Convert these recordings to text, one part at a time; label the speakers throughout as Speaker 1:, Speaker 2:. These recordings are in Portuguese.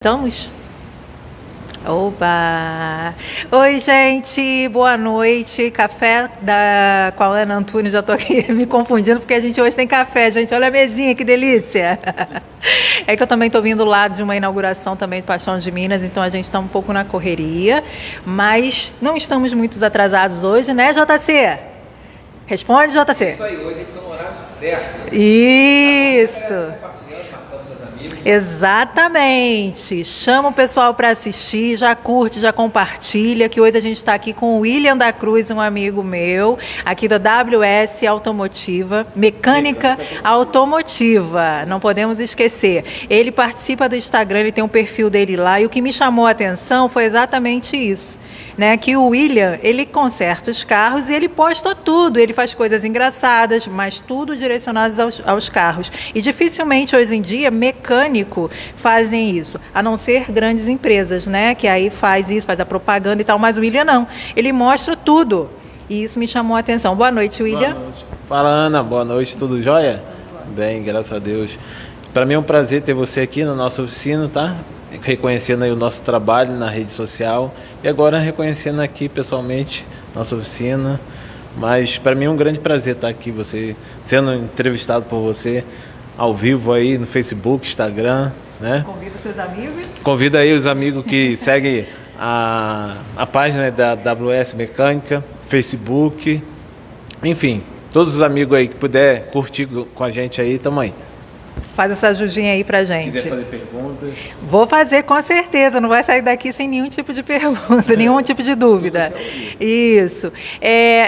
Speaker 1: Estamos? Oba! Oi, gente, boa noite. Café com a Ana Antunes, já tô aqui me confundindo porque a gente hoje tem café, gente. Olha a mesinha, que delícia! É que eu também estou vindo lá de uma inauguração também do Paixão de Minas, então a gente está um pouco na correria, mas não estamos muito atrasados hoje, né, JC? Responde, JC.
Speaker 2: Isso aí, hoje a gente está no horário certo.
Speaker 1: Isso! Exatamente. Chama o pessoal para assistir, já curte, já compartilha, que hoje a gente está aqui com o William da Cruz, um amigo meu, aqui da WS Automotiva, Mecânica Automotiva, não podemos esquecer. Ele participa do Instagram, ele tem um perfil dele lá, e o que me chamou a atenção foi exatamente isso. Né, que o William, ele conserta os carros e ele posta tudo, ele faz coisas engraçadas, mas tudo direcionadas aos carros. E dificilmente hoje em dia mecânico fazem isso, a não ser grandes empresas, né, que aí faz isso, faz a propaganda e tal, mas o William não, ele mostra tudo. E isso me chamou a atenção. Boa noite, William.
Speaker 3: Boa noite. Fala, Ana, boa noite, tudo jóia? Bem, graças a Deus. Para mim é um prazer ter você aqui na nossa oficina, tá? Reconhecendo aí o nosso trabalho na rede social e agora reconhecendo aqui pessoalmente nossa oficina, mas para mim é um grande prazer estar aqui, você sendo entrevistado por você ao vivo aí no Facebook, Instagram, né?
Speaker 1: Convida seus amigos.
Speaker 3: Convida aí os amigos que seguem a página da WS Mecânica, Facebook, enfim, todos os amigos aí que puder curtir com a gente aí, tamo aí.
Speaker 1: Faz essa ajudinha aí pra gente.
Speaker 3: Se quiser fazer perguntas.
Speaker 1: Vou fazer com certeza, não vai sair daqui sem nenhum tipo de pergunta, nenhum tipo de dúvida. Isso.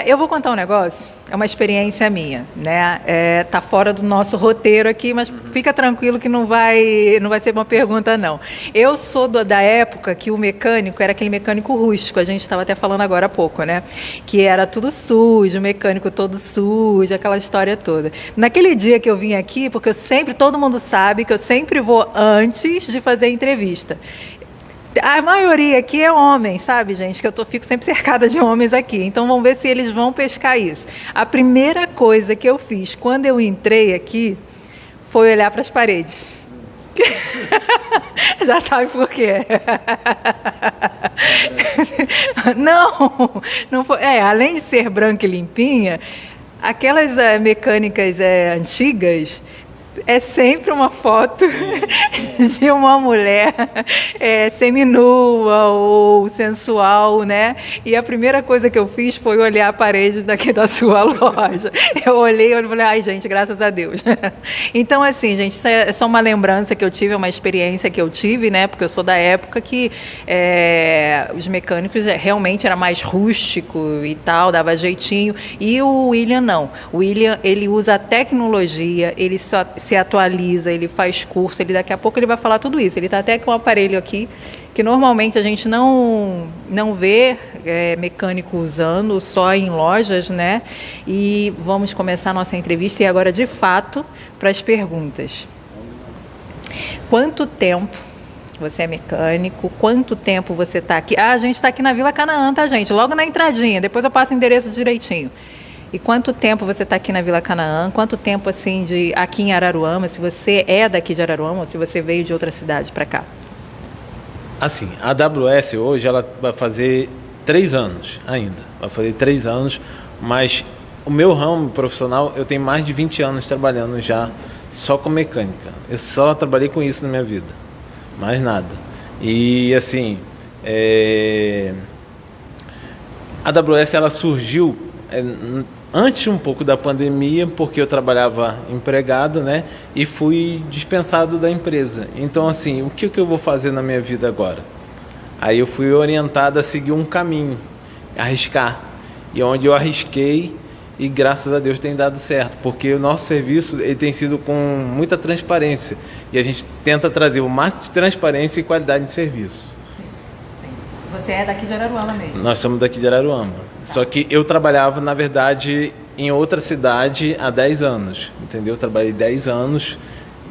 Speaker 1: Eu vou contar um negócio, é uma experiência minha, né? Tá fora do nosso roteiro aqui, mas fica tranquilo que não vai ser uma pergunta, não. Eu sou da época que o mecânico era aquele mecânico rústico, a gente estava até falando agora há pouco, né? Que era tudo sujo, o mecânico todo sujo, aquela história toda. Naquele dia que eu vim aqui, porque todo mundo sabe que eu sempre vou antes de fazer a entrevista. A maioria aqui é homem, sabe, gente? Que eu fico sempre cercada de homens aqui. Então, vamos ver se eles vão pescar isso. A primeira coisa que eu fiz quando eu entrei aqui foi olhar para as paredes. Já sabe por quê? Não foi. Além de ser branca e limpinha, aquelas mecânicas antigas, é sempre uma foto de uma mulher seminua ou sensual, né? E a primeira coisa que eu fiz foi olhar a parede daqui da sua loja. Eu olhei e falei, ai, gente, graças a Deus. Então, assim, gente, isso é só uma lembrança que eu tive, uma experiência que eu tive, né? Porque eu sou da época que os mecânicos realmente era mais rústico e tal, dava jeitinho. E o William não. O William, ele usa a tecnologia, ele se atualiza, ele faz curso, daqui a pouco ele vai falar tudo isso. Ele está até com um aparelho aqui que normalmente a gente não vê mecânico usando, só em lojas, né? E vamos começar a nossa entrevista e agora, de fato, para as perguntas. Quanto tempo você é mecânico? Quanto tempo você está aqui? A gente está aqui na Vila Canaã, tá, gente? Logo na entradinha, depois eu passo o endereço direitinho. E quanto tempo você está aqui na Vila Canaã? Quanto tempo, assim, aqui em Araruama? Se você é daqui de Araruama ou se você veio de outra cidade para cá?
Speaker 3: Assim, a AWS hoje, ela vai fazer 3 anos ainda. Vai fazer 3 anos, mas o meu ramo profissional, eu tenho mais de 20 anos trabalhando já só com mecânica. Eu só trabalhei com isso na minha vida, mais nada. E, assim, a AWS, ela surgiu antes um pouco da pandemia, porque eu trabalhava empregado, né? E fui dispensado da empresa. Então, assim, o que eu vou fazer na minha vida agora? Aí eu fui orientado a seguir um caminho, arriscar. E onde eu arrisquei, e graças a Deus tem dado certo, porque o nosso serviço ele tem sido com muita transparência. E a gente tenta trazer o máximo de transparência e qualidade de serviço.
Speaker 1: Sim. Você é daqui de Araruama mesmo?
Speaker 3: Nós somos daqui de Araruama. Só que eu trabalhava, na verdade, em outra cidade há 10 anos, entendeu? Eu trabalhei 10 anos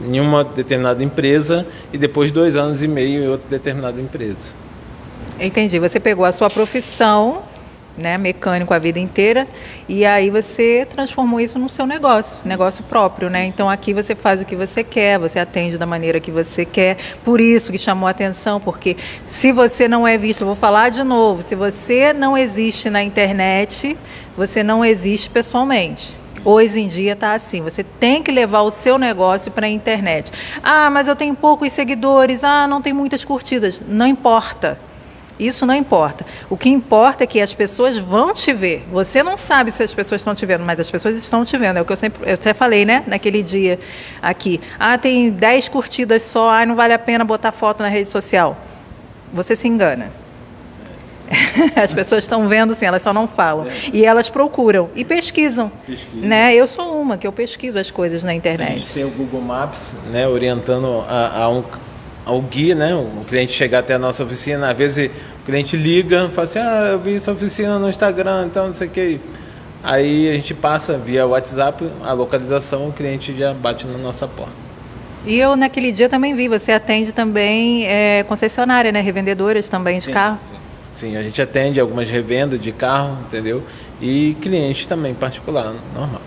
Speaker 3: em uma determinada empresa e depois 2 anos e meio em outra determinada empresa.
Speaker 1: Entendi. Você pegou a sua profissão né, mecânico a vida inteira, e aí você transformou isso no seu negócio próprio, né? Então aqui você faz o que você quer, você atende da maneira que você quer, por isso que chamou a atenção, porque se você não é visto, eu vou falar de novo, se você não existe na internet, você não existe pessoalmente. Hoje em dia está assim, você tem que levar o seu negócio para a internet. Ah, mas eu tenho poucos seguidores, não tem muitas curtidas. Não importa. Isso não importa. O que importa é que as pessoas vão te ver. Você não sabe se as pessoas estão te vendo, mas as pessoas estão te vendo. É o que eu até falei, né, naquele dia aqui. Tem 10 curtidas só, não vale a pena botar foto na rede social. Você se engana. As pessoas estão vendo, sim, elas só não falam. E elas procuram e pesquisam. Né? Eu sou uma que eu pesquiso as coisas na internet.
Speaker 3: A gente tem o Google Maps, né, orientando ao guia, né, o cliente chegar até a nossa oficina. Às vezes o cliente liga, fala assim, eu vi sua oficina no Instagram, então não sei o que. Aí a gente passa via WhatsApp a localização, o cliente já bate na nossa porta.
Speaker 1: E eu naquele dia também vi, você atende também concessionária, né, revendedoras também de carro?
Speaker 3: Sim, a gente atende algumas revendas de carro, entendeu? E clientes também, particular, normal.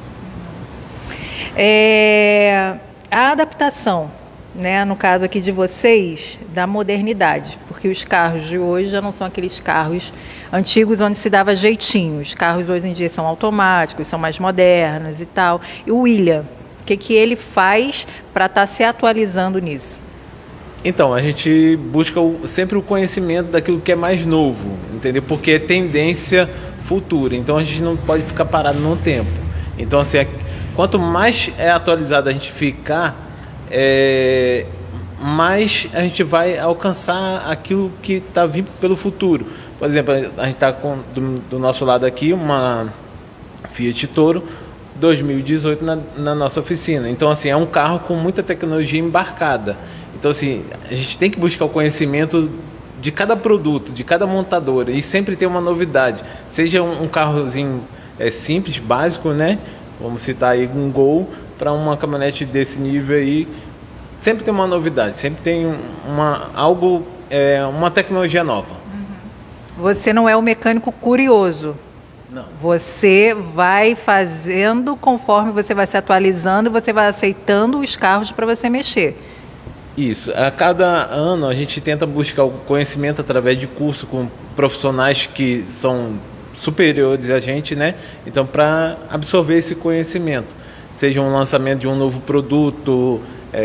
Speaker 1: A adaptação, né, no caso aqui de vocês, da modernidade, porque os carros de hoje já não são aqueles carros antigos onde se dava jeitinho. Os carros hoje em dia são automáticos, são mais modernos e tal. E o William, o que ele faz para estar se atualizando nisso?
Speaker 3: Então, a gente busca sempre o conhecimento daquilo que é mais novo, entendeu? Porque é tendência futura, então a gente não pode ficar parado no tempo. Então, assim, quanto mais atualizado a gente ficar, mais a gente vai alcançar aquilo que está vindo pelo futuro. Por exemplo, a gente está do nosso lado aqui uma Fiat Toro 2018 na nossa oficina. Então, assim, é um carro com muita tecnologia embarcada. Então, assim, a gente tem que buscar o conhecimento de cada produto, de cada montadora, e sempre ter uma novidade. Seja um carrozinho simples, básico, né? Vamos citar aí um Gol, para uma caminhonete desse nível aí, sempre tem uma novidade, sempre tem uma tecnologia nova.
Speaker 1: Você não é um mecânico curioso.
Speaker 3: Não.
Speaker 1: Você vai fazendo conforme você vai se atualizando, você vai aceitando os carros para você mexer.
Speaker 3: Isso. A cada ano a gente tenta buscar o conhecimento através de curso com profissionais que são superiores a gente, né? Então, para absorver esse conhecimento, seja um lançamento de um novo produto,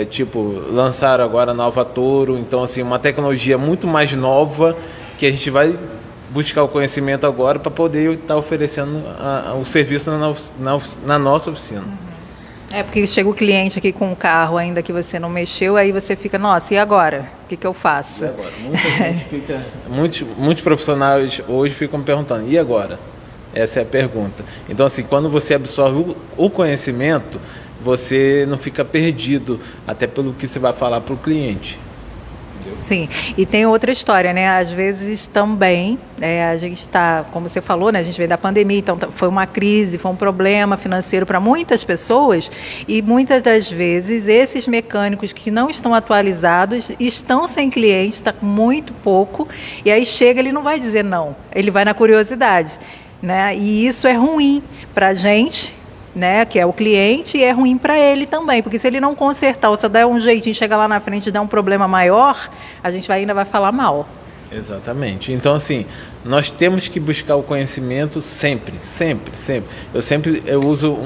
Speaker 3: tipo, lançaram agora a nova Toro, então, assim, uma tecnologia muito mais nova que a gente vai buscar o conhecimento agora para poder estar oferecendo o serviço na nossa oficina.
Speaker 1: Porque chega o cliente aqui com um carro ainda que você não mexeu, aí você fica, nossa, e agora? O que eu faço?
Speaker 3: E agora? Muitos profissionais hoje ficam me perguntando, e agora? Essa é a pergunta. Então, assim, quando você absorve o conhecimento, você não fica perdido, até pelo que você vai falar para o cliente.
Speaker 1: Sim, e tem outra história, né? Às vezes também, a gente está, como você falou, né? A gente veio da pandemia, então foi uma crise, foi um problema financeiro para muitas pessoas, e muitas das vezes esses mecânicos que não estão atualizados estão sem cliente, está com muito pouco, e aí chega, ele não vai dizer não, ele vai na curiosidade, né? E isso é ruim para a gente, né, que é o cliente, e é ruim para ele também, porque se ele não consertar ou se der um jeitinho, chegar lá na frente e der um problema maior, a gente ainda vai falar mal.
Speaker 3: Exatamente. Então, assim, nós temos que buscar o conhecimento sempre. Eu uso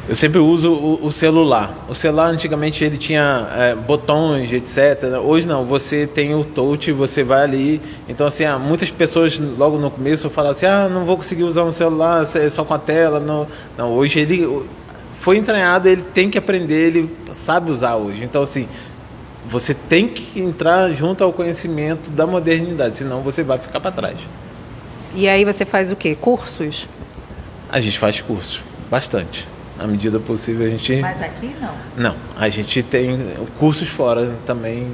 Speaker 3: Eu sempre uso o celular. O celular, antigamente, ele tinha botões, etc. Hoje não, você tem o touch, você vai ali. Então, assim, muitas pessoas logo no começo falam assim, não vou conseguir usar um celular só com a tela. Não, hoje ele foi entranhado, ele tem que aprender, ele sabe usar hoje. Então, assim, você tem que entrar junto ao conhecimento da modernidade, senão você vai ficar para trás.
Speaker 1: E aí você faz o quê? Cursos?
Speaker 3: A gente faz cursos, bastante. À medida possível a gente...
Speaker 1: Mas aqui não?
Speaker 3: Não, a gente tem cursos fora também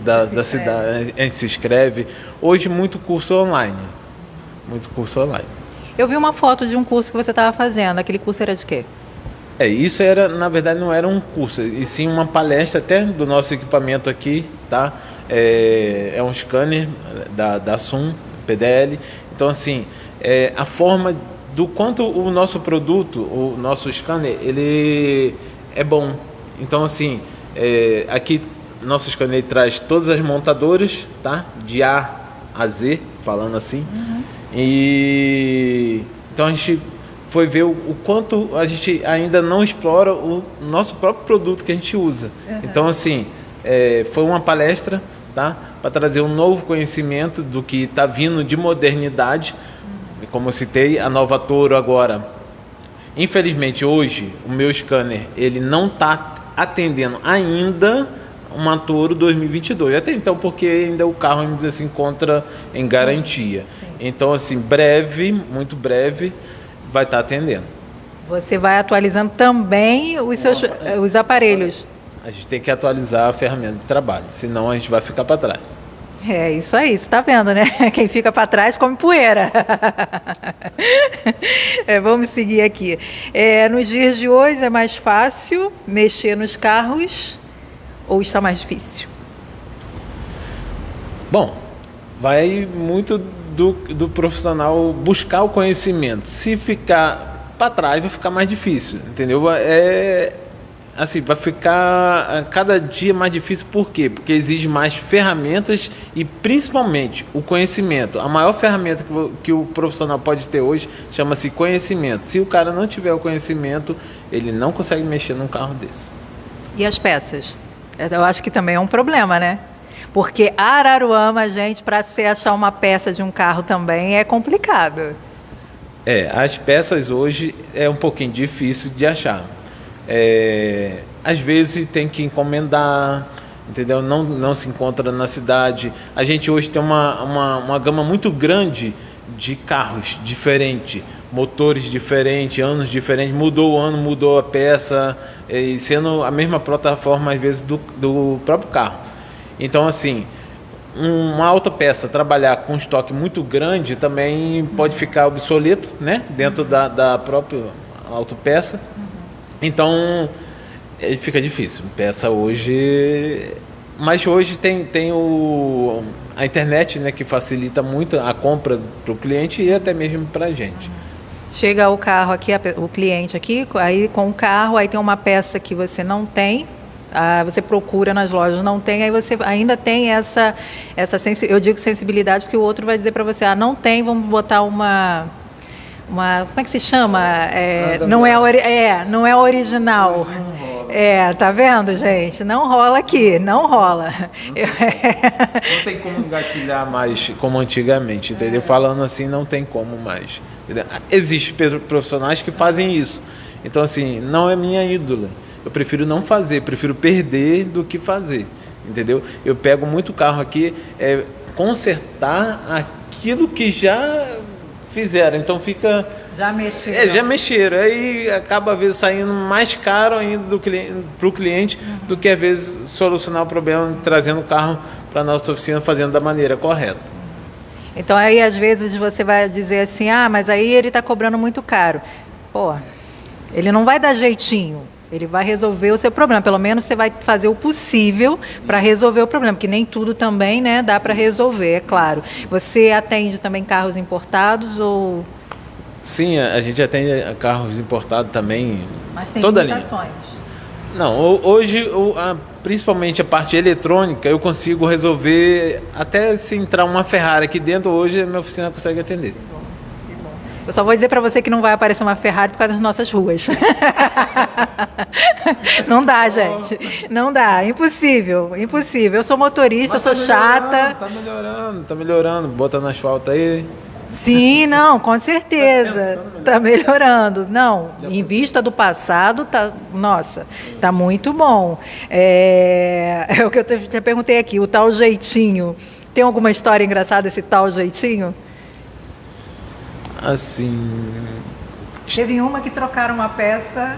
Speaker 3: da cidade, a gente se inscreve. Hoje muito curso online,
Speaker 1: Eu vi uma foto de um curso que você estava fazendo, aquele curso era de quê?
Speaker 3: Isso na verdade não era um curso, e sim uma palestra até do nosso equipamento aqui, tá? É um scanner da Sun, PDL. Então, assim, a forma do quanto o nosso produto, o nosso scanner, ele é bom. Então, assim, aqui nosso scanner traz todas as montadoras, tá? De A a Z, falando assim. E então a gente foi ver o quanto a gente ainda não explora o nosso próprio produto que a gente usa. Então, assim, foi uma palestra, tá? Para trazer um novo conhecimento do que está vindo de modernidade. Como eu citei, a nova Toro agora. Infelizmente, hoje, o meu scanner ele não está atendendo ainda uma Toro 2022. Até então, porque ainda o carro ainda se encontra em garantia. Sim. Então, assim, breve, muito breve, vai estar atendendo.
Speaker 1: Você vai atualizando também os aparelhos.
Speaker 3: A gente tem que atualizar a ferramenta de trabalho, senão a gente vai ficar para trás.
Speaker 1: É isso aí, você está vendo, né? Quem fica para trás come poeira. Vamos seguir aqui. Nos dias de hoje é mais fácil mexer nos carros ou está mais difícil?
Speaker 3: Bom, vai muito do profissional buscar o conhecimento. Se ficar para trás, vai ficar mais difícil, entendeu? Assim, vai ficar cada dia mais difícil. Por quê? Porque exige mais ferramentas e principalmente o conhecimento. A maior ferramenta que o profissional pode ter hoje chama-se conhecimento. Se o cara não tiver o conhecimento, ele não consegue mexer num carro desse.
Speaker 1: E as peças? Eu acho que também é um problema, né? Porque Araruama, gente, para você achar uma peça de um carro também é complicado.
Speaker 3: As peças hoje é um pouquinho difícil de achar. Às vezes tem que encomendar, entendeu? Não se encontra na cidade. A gente hoje tem uma gama muito grande de carros diferentes, motores diferentes, anos diferentes. Mudou o ano, mudou a peça, e sendo a mesma plataforma às vezes do próprio carro. Então, assim, uma autopeça trabalhar com estoque muito grande também pode ficar obsoleto, né? Dentro da própria autopeça. Então, fica difícil. Peça hoje... Mas hoje tem a internet, né, que facilita muito a compra para o cliente e até mesmo para a gente.
Speaker 1: Chega o carro aqui, o cliente aqui, aí com o carro, aí tem uma peça que você não tem, você procura nas lojas, não tem, aí você ainda tem essa eu digo sensibilidade, porque o outro vai dizer para você, não tem, vamos botar uma como é que se chama? Não é original. Tá vendo, gente? Não rola aqui, não rola.
Speaker 3: Não tem como engatilhar mais como antigamente, entendeu? Falando assim, não tem como mais. Entendeu? Existem profissionais que fazem isso. Então, assim, não é minha ídola. Eu prefiro não fazer, prefiro perder do que fazer, entendeu? Eu pego muito carro aqui, consertar aquilo que já fizeram, então fica...
Speaker 1: Já mexeram.
Speaker 3: Já mexeram, aí acaba às vezes saindo mais caro ainda para o cliente do que às vezes solucionar o problema trazendo o carro para a nossa oficina fazendo da maneira correta.
Speaker 1: Então aí às vezes você vai dizer assim, mas aí ele está cobrando muito caro. Pô, ele não vai dar jeitinho, ele vai resolver o seu problema, pelo menos você vai fazer o possível para resolver o problema, porque nem tudo também, né, dá para resolver, é claro. Você atende também carros importados ou...
Speaker 3: Sim, a gente atende carros importados também.
Speaker 1: Mas tem
Speaker 3: toda
Speaker 1: limitações.
Speaker 3: Linha. Não, hoje, principalmente a parte eletrônica, eu consigo resolver, até se entrar uma Ferrari aqui dentro, hoje a minha oficina consegue atender.
Speaker 1: Que bom, que bom. Eu só vou dizer para você que não vai aparecer uma Ferrari por causa das nossas ruas. Não dá, gente. Não dá, impossível, impossível. Eu sou motorista, sou chata.
Speaker 3: Tá melhorando, botando asfalto aí.
Speaker 1: Sim, não, com certeza. Está melhorando. Não, em vista do passado, tá muito bom. É o que eu te perguntei aqui, o tal jeitinho. Tem alguma história engraçada esse tal jeitinho?
Speaker 3: Assim...
Speaker 1: Teve uma que trocaram uma peça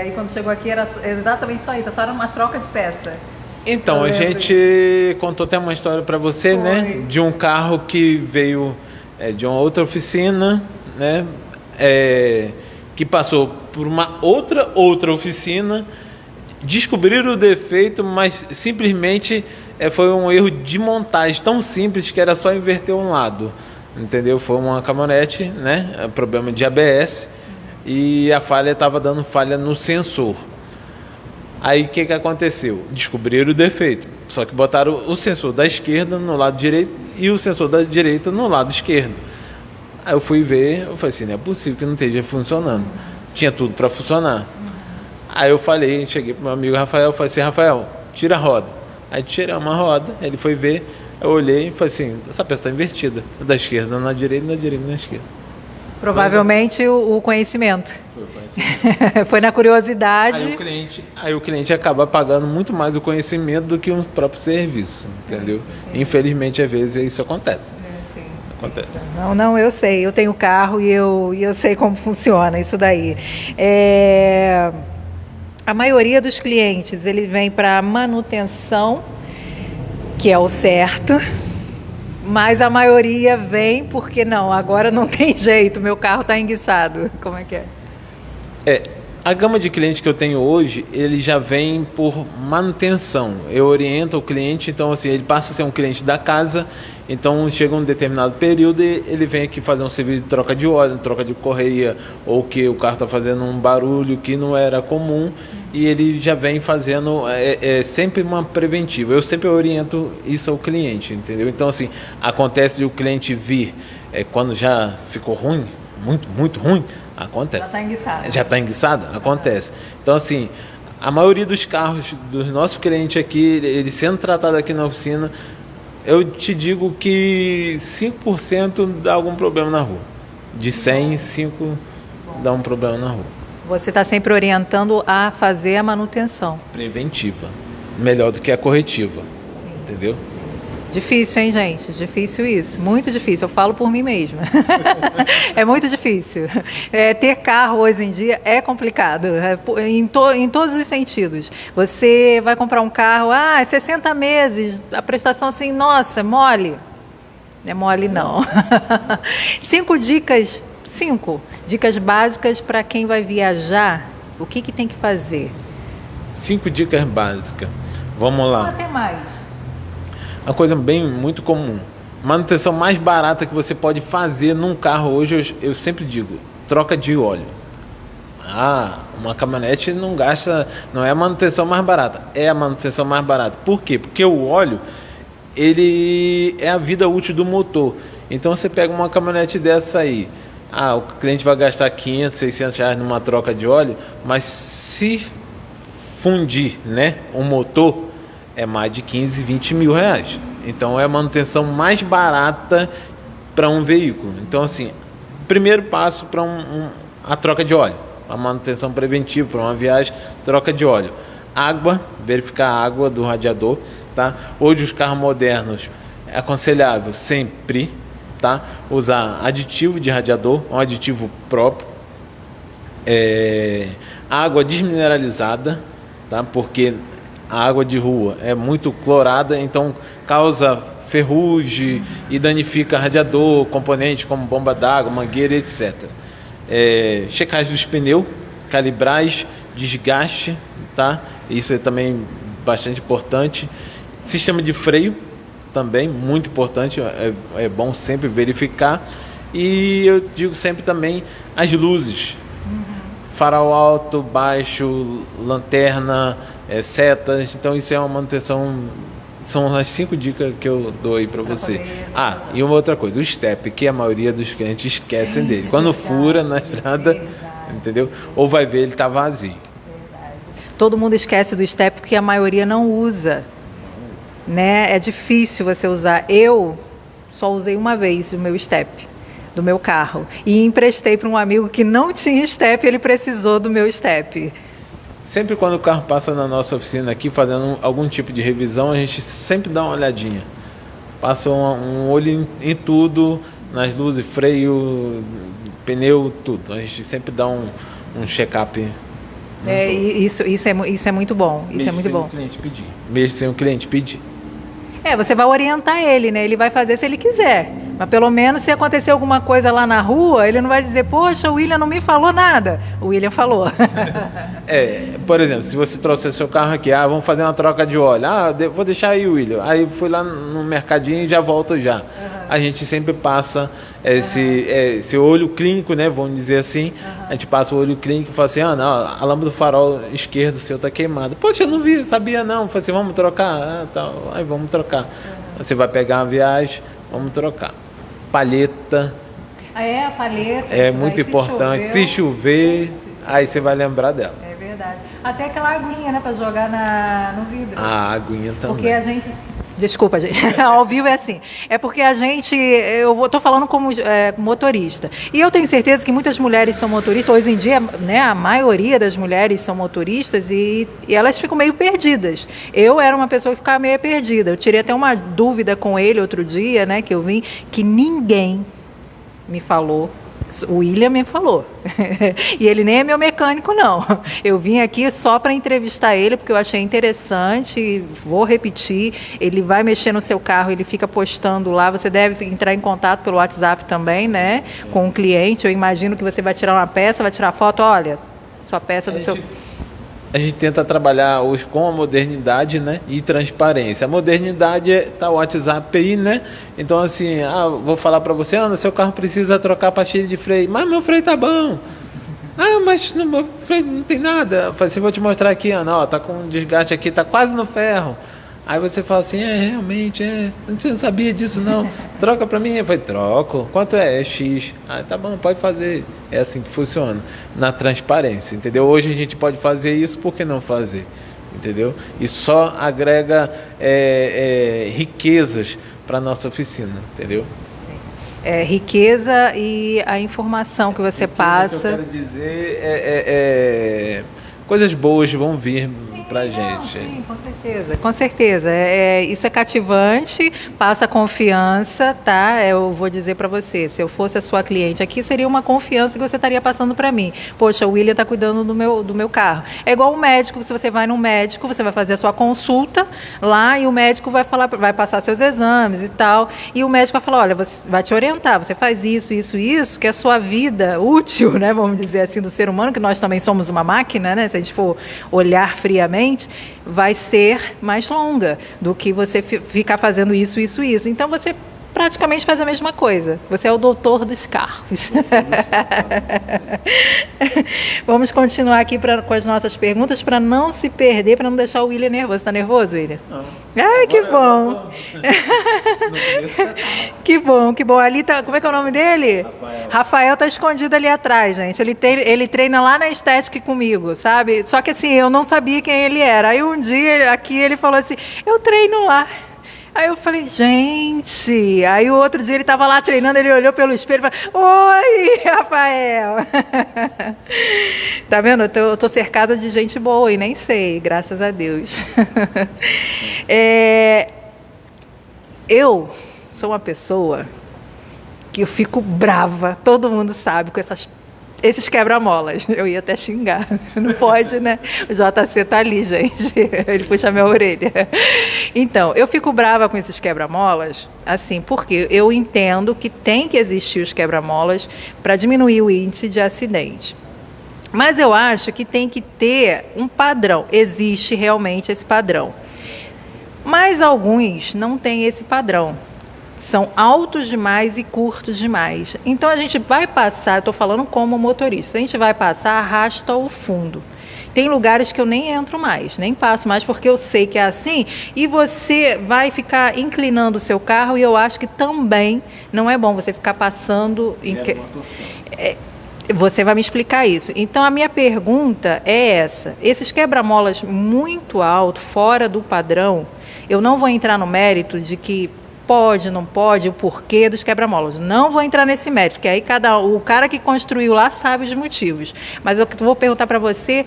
Speaker 1: e quando chegou aqui era exatamente só isso, só era uma troca de peça.
Speaker 3: Então, a gente contou até uma história para você, né? De um carro que veio... de uma outra oficina, né, que passou por uma outra oficina, descobriram o defeito, mas simplesmente Foi um erro de montagem tão simples que era só inverter um lado, entendeu? Foi uma caminhonete, né? Problema de ABS e a falha estava dando falha no sensor. Aí o que aconteceu? Descobriram o defeito, só que botaram o sensor da esquerda no lado direito e o sensor da direita no lado esquerdo. Aí eu fui ver, eu falei assim, não é possível que não esteja funcionando. Tinha tudo para funcionar. Aí eu cheguei pro meu amigo Rafael, falei assim, Rafael, tira a roda. Aí tirei uma roda, ele foi ver, eu olhei e falei assim, essa peça está invertida, da esquerda na direita, da direita na esquerda.
Speaker 1: Provavelmente o conhecimento.
Speaker 3: Foi o conhecimento.
Speaker 1: Foi na curiosidade.
Speaker 3: Aí o cliente acaba pagando muito mais o conhecimento do que o próprio serviço, entendeu? Infelizmente, às vezes, isso acontece. Acontece.
Speaker 1: Não, eu sei, eu tenho carro e eu sei como funciona isso daí. A maioria dos clientes, ele vem para manutenção, que é o certo, mas a maioria vem porque não, agora não tem jeito, meu carro está enguiçado. Como é que é?
Speaker 3: A gama de clientes que eu tenho hoje, ele já vem por manutenção. Eu oriento o cliente, então assim, ele passa a ser um cliente da casa, então chega um determinado período e ele vem aqui fazer um serviço de troca de óleo, troca de correia, ou que o carro está fazendo um barulho que não era comum, e ele já vem fazendo sempre uma preventiva. Eu sempre oriento isso ao cliente, entendeu? Então assim, acontece de o cliente vir quando já ficou ruim, muito ruim, acontece. Já está enguiçado? Acontece. Então, assim, a maioria dos carros dos nossos clientes aqui, eles sendo tratados aqui na oficina, eu te digo que 5% dá algum problema na rua. De 100, 5 dá um problema na rua.
Speaker 1: Você está sempre orientando a fazer a manutenção.
Speaker 3: Preventiva. Melhor do que a corretiva. Sim. Entendeu?
Speaker 1: Difícil, hein, gente? Difícil isso. Muito difícil. Eu falo por mim mesma. É muito difícil. Ter carro hoje em dia é complicado, em todos os sentidos. Você vai comprar um carro, 60 meses, a prestação assim, nossa, mole. Não é mole, não. 5 dicas básicas para quem vai viajar. O que tem que fazer?
Speaker 3: 5 dicas básicas. Vamos lá.
Speaker 1: Até mais.
Speaker 3: Uma coisa muito comum. Manutenção mais barata que você pode fazer num carro hoje, eu sempre digo, troca de óleo. Uma caminhonete não é a manutenção mais barata, é a manutenção mais barata. Por quê? Porque o óleo, ele é a vida útil do motor. Então você pega uma caminhonete dessa aí, o cliente vai gastar 500, 600 reais numa troca de óleo, mas se fundir, né, o motor, é mais de 15, 20 mil reais. Então é a manutenção mais barata para um veículo. Então assim, primeiro passo para a troca de óleo, a manutenção preventiva para uma viagem, troca de óleo. Água, verificar a água do radiador, tá? Hoje os carros modernos é aconselhável sempre, tá? Usar aditivo de radiador, um aditivo próprio, água desmineralizada, tá? Porque a água de rua é muito clorada, então causa ferrugem e danifica radiador, componentes como bomba d'água, mangueira, etc. Checagem dos pneus, calibragem, desgaste, tá? Isso é também bastante importante. Sistema de freio, também muito importante, é bom sempre verificar. E eu digo sempre também as luzes. Farol alto, baixo, lanterna, setas. Então isso é uma manutenção. São as 5 dicas que eu dou aí para você. E uma outra coisa, o step, que a maioria dos clientes esquecem dele. Quando fura na estrada, entendeu? Ou vai ver, ele tá vazio.
Speaker 1: Todo mundo esquece do step porque a maioria não usa, né? É difícil você usar. Eu só usei uma vez o meu step do meu carro e emprestei para um amigo que não tinha step, ele precisou do meu step.
Speaker 3: Sempre quando o carro passa na nossa oficina aqui, fazendo algum tipo de revisão, a gente sempre dá uma olhadinha. Passa um olho em tudo, nas luzes, freio, pneu, tudo. A gente sempre dá um check-up.
Speaker 1: Isso é muito bom. Isso é muito bom.
Speaker 3: Mesmo sem o cliente pedir.
Speaker 1: Você vai orientar ele, né? Ele vai fazer se ele quiser. Mas pelo menos se acontecer alguma coisa lá na rua, ele não vai dizer, poxa, o William não me falou nada. O William falou.
Speaker 3: Por exemplo, se você trouxer seu carro aqui, vamos fazer uma troca de óleo. Vou deixar aí, William. Aí fui lá no mercadinho e já volto já. Uhum. A gente sempre passa esse olho clínico, né? Vamos dizer assim. Uhum. A gente passa o olho clínico e fala assim, não, a lâmpada do farol esquerdo seu tá queimada. Poxa, eu não vi, sabia não. Falei assim, vamos trocar? Tá. Aí vamos trocar. Uhum. Você vai pegar uma viagem, vamos trocar. Palheta.
Speaker 1: A palheta.
Speaker 3: É muito importante. Se chover, aí você vai lembrar dela.
Speaker 1: É verdade. Até aquela aguinha, né, para jogar no vidro.
Speaker 3: A aguinha também.
Speaker 1: Porque a gente... Desculpa, gente. Ao vivo é assim. É porque a gente... Eu estou falando como motorista. E eu tenho certeza que muitas mulheres são motoristas. Hoje em dia, né, a maioria das mulheres são motoristas e elas ficam meio perdidas. Eu era uma pessoa que ficava meio perdida. Eu tirei até uma dúvida com ele outro dia, né, que eu vim, que ninguém me falou. O William me falou. E ele nem é meu mecânico, não. Eu vim aqui só para entrevistar ele, porque eu achei interessante. Vou repetir. Ele vai mexer no seu carro, ele fica postando lá. Você deve entrar em contato pelo WhatsApp também, né? Com o cliente. Eu imagino que você vai tirar uma peça, vai tirar foto. Olha, sua peça do seu...
Speaker 3: A gente tenta trabalhar hoje com a modernidade, né, e transparência. A modernidade está o WhatsApp aí, né? Então, assim, vou falar para você, Ana, seu carro precisa trocar a pastilha de freio. Mas meu freio tá bom. Mas meu freio não tem nada. Eu falei assim, vou te mostrar aqui, Ana, tá com um desgaste aqui, tá quase no ferro. Aí você fala assim, realmente, você não sabia disso não, troca pra mim. Eu falei, troco, quanto é? É X. Tá bom, pode fazer. É assim que funciona, na transparência, entendeu? Hoje a gente pode fazer isso, por que não fazer? Entendeu? Isso só agrega riquezas para nossa oficina, entendeu?
Speaker 1: Riqueza e a informação que você passa. O que eu
Speaker 3: quero dizer coisas boas vão vir pra gente.
Speaker 1: Sim, com certeza, com certeza. Isso é cativante, passa confiança, tá? Eu vou dizer para você, se eu fosse a sua cliente aqui, seria uma confiança que você estaria passando para mim. Poxa, o William tá cuidando do meu carro. É igual um médico, se você vai num médico, você vai fazer a sua consulta lá e o médico vai passar seus exames e tal, e o médico vai falar, olha, vai te orientar, você faz isso, isso, isso, que a sua vida útil, né, vamos dizer assim, do ser humano, que nós também somos uma máquina, né, se a gente for olhar friamente, vai ser mais longa do que você ficar fazendo isso, isso, isso. Então você praticamente faz a mesma coisa. Você é o doutor dos carros. Vamos continuar aqui com as nossas perguntas para não se perder, para não deixar o William nervoso. Está nervoso, William?
Speaker 3: Não.
Speaker 1: Ai, que bom. Que bom, que bom. Ali tá, como é que é o nome dele? Rafael tá escondido ali atrás, gente. Ele treina lá na estética comigo, sabe? Só que assim, eu não sabia quem ele era. Aí um dia aqui ele falou assim, eu treino lá. Aí eu falei, gente... Aí o outro dia ele estava lá treinando, ele olhou pelo espelho e falou, oi, Rafael. Tá vendo? Eu tô cercada de gente boa e nem sei, graças a Deus. Eu sou uma pessoa que eu fico brava, todo mundo sabe, com esses quebra-molas. Eu ia até xingar. Não pode, né? O JC tá ali, gente. Ele puxa minha orelha. Então, eu fico brava com esses quebra-molas, assim, porque eu entendo que tem que existir os quebra-molas para diminuir o índice de acidente. Mas eu acho que tem que ter um padrão. Existe realmente esse padrão. Mas alguns não têm esse padrão. São altos demais e curtos demais. Então a gente vai passar, eu estou falando como motorista, a gente vai passar, arrasta o fundo. Tem lugares que eu nem entro mais, nem passo mais, porque eu sei que é assim, e você vai ficar inclinando o seu carro, e eu acho que também não é bom você ficar passando... Você vai me explicar isso. Então, a minha pergunta é essa. Esses quebra-molas muito altos, fora do padrão, eu não vou entrar no mérito de que pode, não pode, o porquê dos quebra-molas. Não vou entrar nesse mérito, porque aí o cara que construiu lá sabe os motivos. Mas eu vou perguntar para você,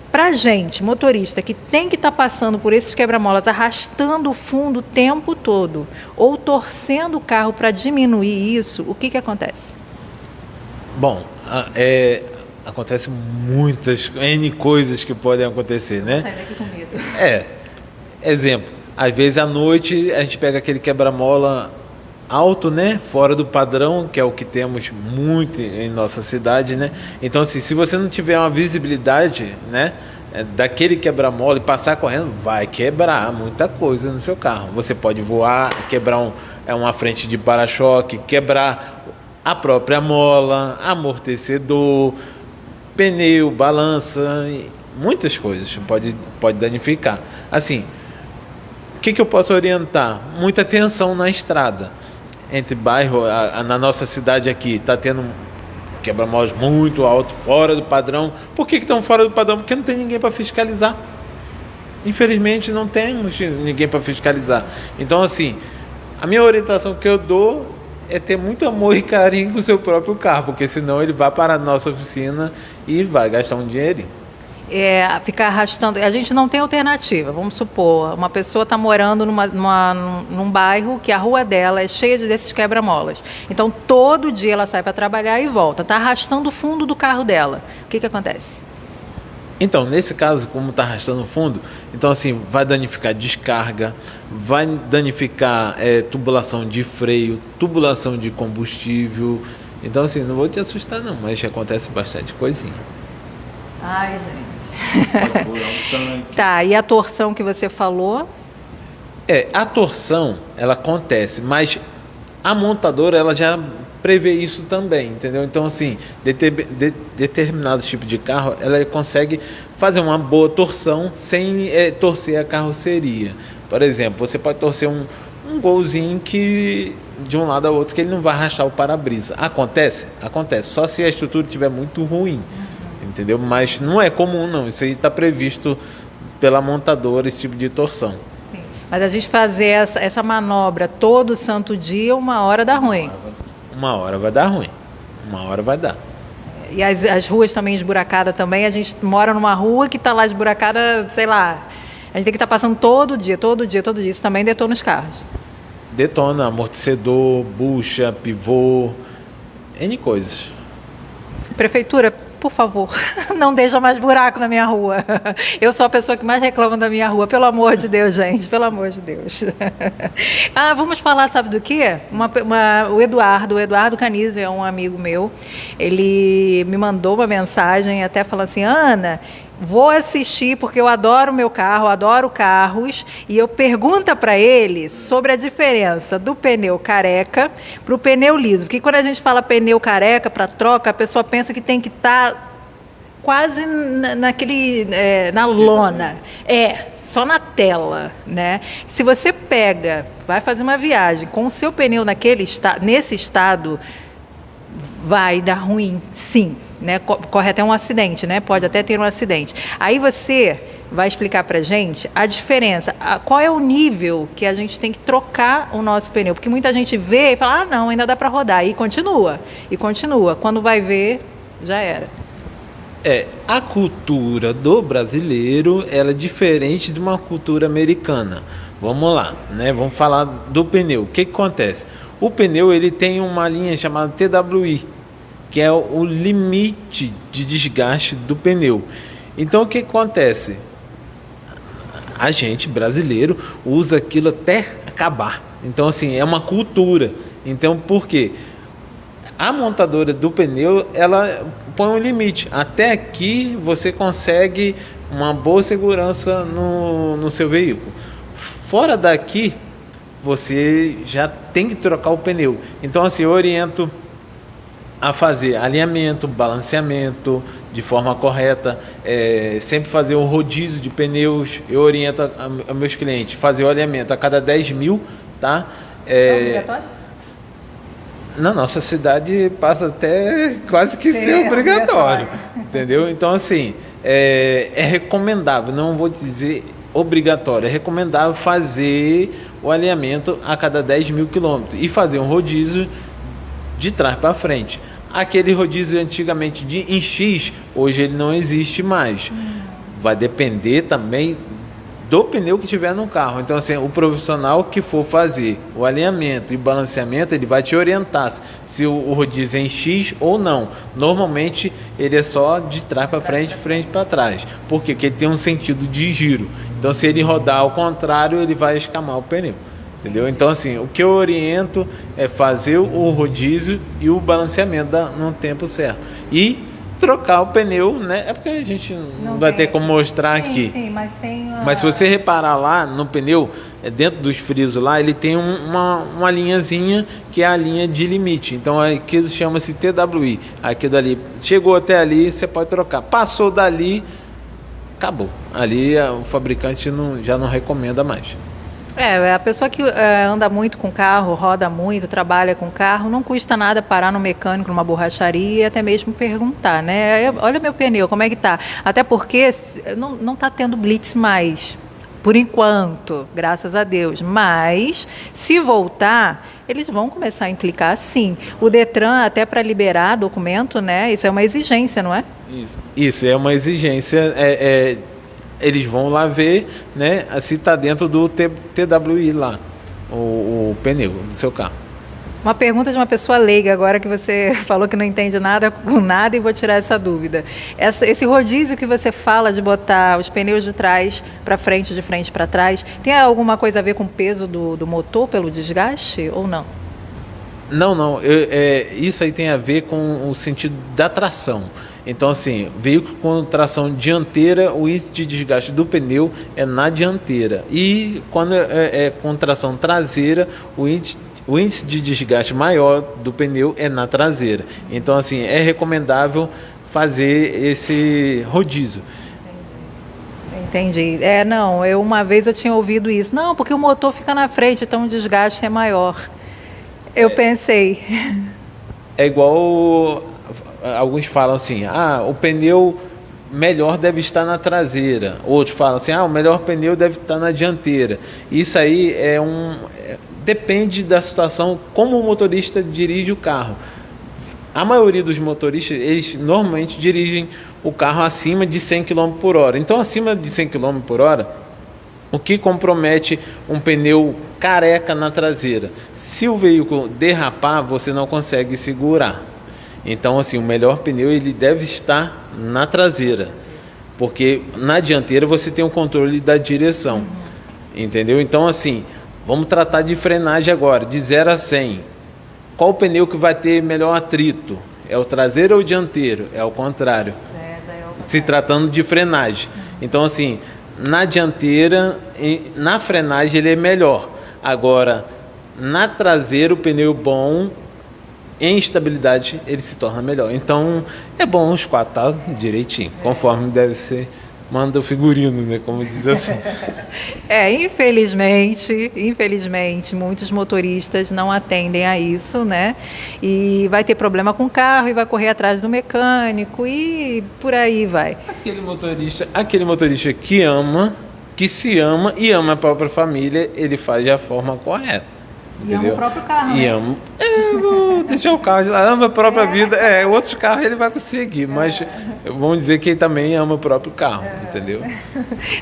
Speaker 1: para gente, motorista, que tem que estar passando por esses quebra-molas, arrastando o fundo o tempo todo, ou torcendo o carro para diminuir isso, o que acontece?
Speaker 3: Bom, acontece muitas N coisas que podem acontecer, né?
Speaker 1: Sai daqui com medo.
Speaker 3: Exemplo, às vezes à noite a gente pega aquele quebra-mola alto, né? Fora do padrão, que é o que temos muito em nossa cidade, né? Então, assim, se você não tiver uma visibilidade, né? Daquele quebra-mola e passar correndo, vai quebrar muita coisa no seu carro. Você pode voar, quebrar uma frente de para-choque, quebrar a própria mola, amortecedor, pneu, balança, muitas coisas pode danificar. Assim, o que eu posso orientar? Muita atenção na estrada. Entre bairro, na nossa cidade aqui, está tendo quebra-molas muito alto, fora do padrão. Por que estão fora do padrão? Porque não tem ninguém para fiscalizar. Infelizmente, não temos ninguém para fiscalizar. Então, assim, a minha orientação que eu dou é ter muito amor e carinho com o seu próprio carro, porque senão ele vai para a nossa oficina e vai gastar um dinheirinho.
Speaker 1: Ficar arrastando. A gente não tem alternativa. Vamos supor, uma pessoa está morando num bairro que a rua dela é cheia desses quebra-molas. Então, todo dia ela sai para trabalhar e volta. Está arrastando o fundo do carro dela. O que acontece?
Speaker 3: Então, nesse caso, como está arrastando o fundo, então assim, vai danificar descarga, vai danificar tubulação de freio, tubulação de combustível. Então, assim, não vou te assustar não, mas acontece bastante coisinha.
Speaker 1: Ai, gente.
Speaker 3: Pode furar um tanque.
Speaker 1: Tá, e a torção que você falou?
Speaker 3: A torção, ela acontece, mas a montadora, ela já prevê isso também, entendeu? Então, assim, determinados tipos de carro, ela consegue fazer uma boa torção sem torcer a carroceria. Por exemplo, você pode torcer um golzinho que de um lado ao outro que ele não vai arrastar o para-brisa. Acontece? Acontece, só se a estrutura estiver muito ruim, entendeu? Mas não é comum, não. Isso aí está previsto pela montadora, esse tipo de torção.
Speaker 1: Sim. Mas a gente fazer essa manobra todo santo dia, uma hora dá ruim.
Speaker 3: Uma hora vai dar ruim. Uma hora vai dar.
Speaker 1: E as ruas também esburacadas também. A gente mora numa rua que está lá esburacada, sei lá. A gente tem que estar passando todo dia. Isso também detona os carros.
Speaker 3: Detona amortecedor, bucha, pivô, N coisas.
Speaker 1: Prefeitura, por favor, não deixa mais buraco na minha rua. Eu sou a pessoa que mais reclama da minha rua. Pelo amor de Deus, gente. Pelo amor de Deus. Vamos falar, sabe do quê? O Eduardo Canizio é um amigo meu. Ele me mandou uma mensagem até falando assim, Ana, vou assistir porque eu adoro meu carro, adoro carros, e eu pergunto para ele sobre a diferença do pneu careca para o pneu liso. Porque quando a gente fala pneu careca para troca, a pessoa pensa que tem que estar quase na lona. Só na tela, né? Se você vai fazer uma viagem com o seu pneu nesse estado, vai dar ruim, sim. Né? Corre até um acidente, né? Pode até ter um acidente. Aí você vai explicar pra gente a diferença, qual é o nível que a gente tem que trocar o nosso pneu, porque muita gente vê e fala, não, ainda dá para rodar, e continua, quando vai ver, já era.
Speaker 3: A cultura do brasileiro, ela é diferente de uma cultura americana. Vamos lá, né? Vamos falar do pneu. O que acontece? O pneu, ele tem uma linha chamada TWI, que é o limite de desgaste do pneu. Então, o que acontece? A gente, brasileiro, usa aquilo até acabar. Então, assim, é uma cultura. Então, por quê? A montadora do pneu, ela põe um limite. Até aqui, você consegue uma boa segurança no seu veículo. Fora daqui, você já tem que trocar o pneu. Então, assim, eu oriento a fazer alinhamento, balanceamento de forma correta, sempre fazer um rodízio de pneus. Eu oriento a meus clientes fazer o alinhamento a cada 10 mil, tá?
Speaker 1: É obrigatório?
Speaker 3: Na nossa cidade passa até quase que ser obrigatório, entendeu? Então, assim, é recomendável, não vou dizer obrigatório, é recomendável fazer o alinhamento a cada 10 mil quilômetros e fazer um rodízio de trás para frente. Aquele rodízio antigamente em X, hoje ele não existe mais. Vai depender também do pneu que tiver no carro. Então, assim, o profissional que for fazer o alinhamento e balanceamento, ele vai te orientar se o rodízio é em X ou não. Normalmente, ele é só de trás para frente, frente para trás. Por quê? Porque ele tem um sentido de giro. Então, se ele rodar ao contrário, ele vai escamar o pneu. Entendeu? Então, assim, o que eu oriento é fazer o rodízio e o balanceamento no tempo certo. E trocar o pneu, né? É porque a gente não vai ter como mostrar aqui.
Speaker 1: Sim, mas tem...
Speaker 3: Mas se você reparar lá no pneu, dentro dos frisos lá, ele tem uma linhazinha que é a linha de limite. Então aquilo chama-se TWI. Aquilo dali, chegou até ali, você pode trocar. Passou dali, acabou. Ali o fabricante já não recomenda mais.
Speaker 1: A pessoa que anda muito com carro, roda muito, trabalha com carro, não custa nada parar no mecânico, numa borracharia e até mesmo perguntar, né? Olha meu pneu, como é que tá? Até porque não tá tendo blitz mais, por enquanto, graças a Deus. Mas, se voltar, eles vão começar a implicar sim. O Detran, até para liberar documento, né? Isso é uma exigência, não é?
Speaker 3: Isso é uma exigência, eles vão lá ver, né, se está dentro do TWI lá, o pneu do seu carro.
Speaker 1: Uma pergunta de uma pessoa leiga agora, que você falou que não entende nada com nada, e vou tirar essa dúvida. Esse rodízio que você fala de botar os pneus de trás para frente, de frente para trás, tem alguma coisa a ver com o peso do motor pelo desgaste ou não?
Speaker 3: Não. Isso aí tem a ver com o sentido da tração. Então, assim, veículo com tração dianteira, o índice de desgaste do pneu é na dianteira. E quando é com tração traseira, o índice de desgaste maior do pneu é na traseira. Então, assim, é recomendável fazer esse rodízio.
Speaker 1: Entendi. Uma vez eu tinha ouvido isso. Não, porque o motor fica na frente, então o desgaste é maior. Eu pensei.
Speaker 3: É igual... Alguns falam assim, o pneu melhor deve estar na traseira. Outros falam assim, o melhor pneu deve estar na dianteira. Isso aí depende da situação, como o motorista dirige o carro. A maioria dos motoristas, eles normalmente dirigem o carro acima de 100 km por hora. Então, acima de 100 km por hora, o que compromete um pneu careca na traseira? Se o veículo derrapar, você não consegue segurar. Então, assim, o melhor pneu ele deve estar na traseira, porque na dianteira você tem o controle da direção, entendeu? Então, assim, vamos tratar de frenagem agora, de 0 a 100. Qual o pneu que vai ter melhor atrito? É o traseiro ou o dianteiro? É o contrário, se tratando de frenagem. Então, assim, na dianteira, na frenagem ele é melhor. Agora, na traseira, o pneu bom... Em estabilidade ele se torna melhor. Então é bom os quatro tá direitinho, conforme deve ser, manda o figurino, né? Como diz assim.
Speaker 1: Infelizmente, muitos motoristas não atendem a isso, né? E vai ter problema com o carro e vai correr atrás do mecânico e por aí vai.
Speaker 3: Aquele motorista que se ama e ama a própria família, ele faz da forma correta.
Speaker 1: E ama o próprio carro, né?
Speaker 3: Vou deixar o carro, ama a própria vida. Outros carros ele vai conseguir, mas vamos dizer que ele também ama o próprio carro, entendeu?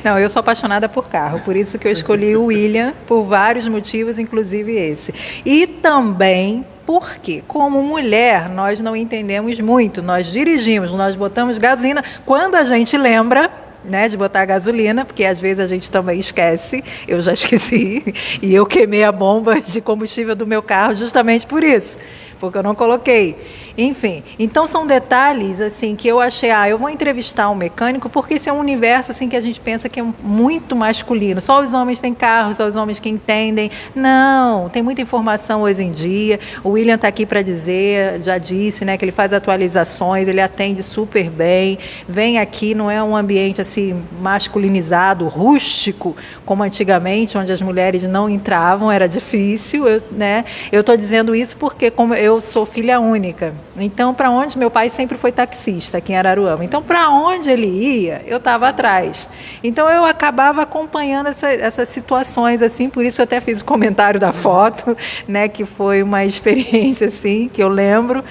Speaker 1: Não, eu sou apaixonada por carro, por isso que eu escolhi o William, por vários motivos, inclusive esse. E também porque, como mulher, nós não entendemos muito, nós dirigimos, nós botamos gasolina quando a gente lembra, né, de botar gasolina, porque às vezes a gente também esquece, eu já esqueci, e eu queimei a bomba de combustível do meu carro justamente por isso, porque eu não coloquei. Enfim, então são detalhes assim que eu achei, eu vou entrevistar um mecânico, porque esse é um universo assim que a gente pensa que é muito masculino, só os homens têm carro, só os homens que entendem. Não, tem muita informação hoje em dia. O William está aqui para dizer, já disse, né, que ele faz atualizações, ele atende super bem, vem aqui, não é um ambiente assim masculinizado, rústico, como antigamente, onde as mulheres não entravam, era difícil, né? Eu estou dizendo isso porque como eu sou filha única, então, para onde meu pai sempre foi taxista aqui em Araruama. Então, para onde ele ia, eu estava atrás. Então, eu acabava acompanhando essas situações, assim, por isso eu até fiz o comentário da foto, né, que foi uma experiência, assim, que eu lembro.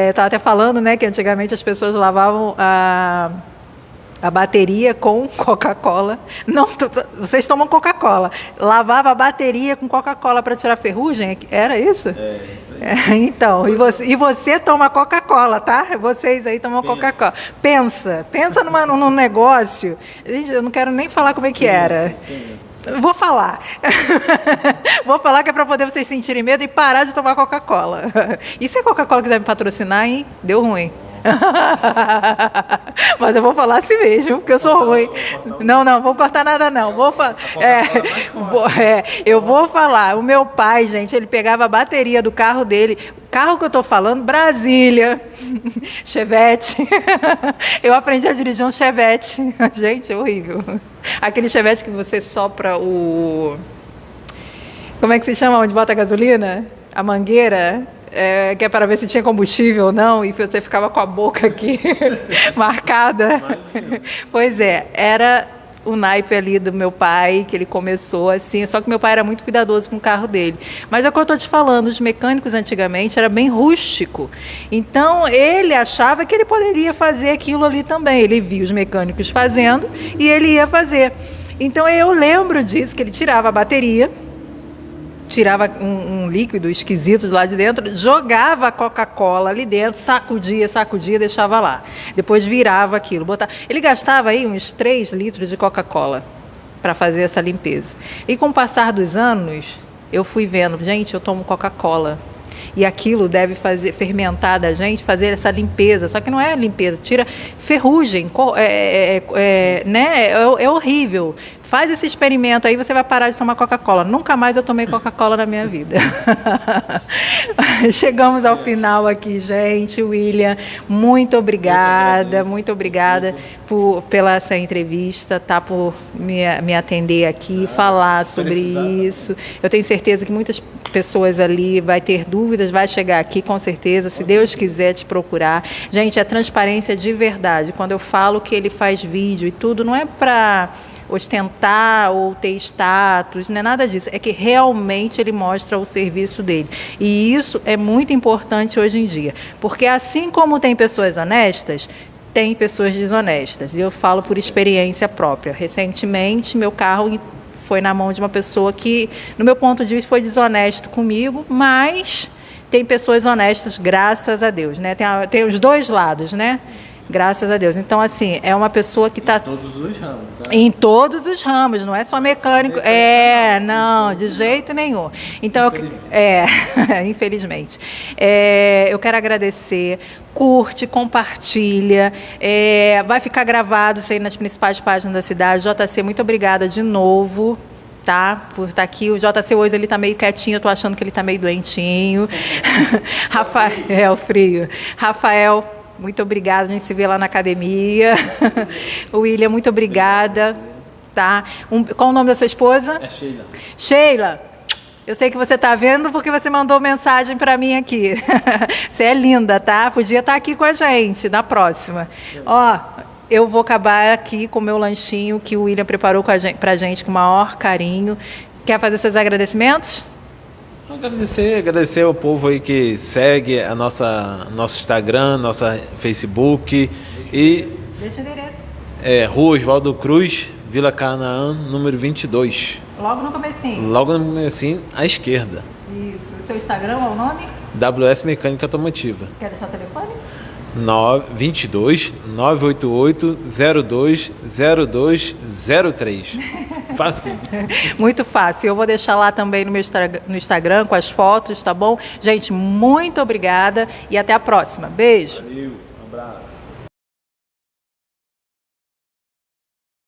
Speaker 1: Estava até falando, né, que antigamente as pessoas lavavam a bateria com Coca-Cola. Não, vocês tomam Coca-Cola. Lavava a bateria com Coca-Cola para tirar ferrugem? Era isso?
Speaker 3: Isso aí.
Speaker 1: Então, e você toma Coca-Cola, tá? Vocês aí tomam Coca-Cola. Pensa num negócio. Gente, eu não quero nem falar como é que era. Vou falar. Vou falar que é para poder vocês sentirem medo e parar de tomar Coca-Cola. E se a Coca-Cola quiser me patrocinar, hein? Deu ruim. Mas eu vou falar assim mesmo, porque eu sou ruim. Não vou cortar nada não. Eu vou falar. O meu pai, gente, ele pegava a bateria do carro dele. Carro que eu tô falando, Brasília, Chevette. Eu aprendi a dirigir um Chevette. Gente, é horrível. Aquele Chevette que você sopra o... Como é que se chama? Onde bota a gasolina? A mangueira. Que é para ver se tinha combustível ou não, e você ficava com a boca aqui marcada. Pois é, era o naipe ali do meu pai, que ele começou assim, só que meu pai era muito cuidadoso com o carro dele. Mas é o que eu estou te falando, os mecânicos antigamente era bem rústico. Então, ele achava que ele poderia fazer aquilo ali também. Ele via os mecânicos fazendo e ele ia fazer. Então, eu lembro disso, que ele tirava a bateria, tirava um líquido esquisito de lá de dentro, jogava a Coca-Cola ali dentro, sacudia, deixava lá. Depois virava aquilo. Ele gastava aí uns 3 litros de Coca-Cola para fazer essa limpeza. E com o passar dos anos, eu fui vendo, gente, eu tomo Coca-Cola. E aquilo deve fermentar da gente, fazer essa limpeza. Só que não é limpeza, tira ferrugem, né? É horrível. Faz esse experimento aí, você vai parar de tomar Coca-Cola. Nunca mais eu tomei Coca-Cola na minha vida. Chegamos ao final aqui, gente. William, muito obrigada pela essa entrevista, tá? Por me atender aqui, falar sobre isso. Eu tenho certeza que muitas pessoas ali vai ter dúvidas, vai chegar aqui com certeza, se Deus quiser te procurar. Gente, é transparência de verdade. Quando eu falo que ele faz vídeo e tudo, não é para ostentar ou ter status, não é nada disso, é que realmente ele mostra o serviço dele. E isso é muito importante hoje em dia, porque assim como tem pessoas honestas, tem pessoas desonestas. E eu falo por experiência própria. Recentemente, meu carro foi na mão de uma pessoa que, no meu ponto de vista, foi desonesto comigo, mas tem pessoas honestas, graças a Deus, né? Tem os dois lados, né? Graças a Deus. Então, assim, é uma pessoa que está...
Speaker 3: Em todos os ramos, tá?
Speaker 1: Em todos os ramos, não é só mecânico. Não, de jeito nenhum. Então, infelizmente. Eu quero agradecer. Curte, compartilha. Vai ficar gravado isso aí nas principais páginas da cidade. JC, muito obrigada de novo, tá? Por estar aqui. O JC hoje ele tá meio quietinho, eu tô achando que ele tá meio doentinho. Rafael, frio. Rafael, muito obrigada, a gente se vê lá na academia. William, muito obrigada. Tá? Qual o nome da sua esposa?
Speaker 3: É Sheila.
Speaker 1: Sheila, eu sei que você está vendo porque você mandou mensagem para mim aqui. Você é linda, tá? Podia estar aqui com a gente na próxima. Ó, eu vou acabar aqui com o meu lanchinho que o William preparou para a gente com o maior carinho. Quer fazer seus agradecimentos?
Speaker 3: Agradecer ao povo aí que segue nosso Instagram, nossa Facebook e
Speaker 1: Deixa o endereço.
Speaker 3: Rua Oswaldo Cruz, Vila Canaã, número 22.
Speaker 1: Logo no comecinho.
Speaker 3: Logo no comecinho, à esquerda.
Speaker 1: Isso. O seu Instagram é o nome?
Speaker 3: WS Mecânica Automotiva.
Speaker 1: Quer deixar o telefone?
Speaker 3: 22 988 02 0203. Fácil.
Speaker 1: Muito fácil. Eu vou deixar lá também no Instagram com as fotos, tá bom? Gente, muito obrigada e até a próxima. Beijo.
Speaker 3: Valeu.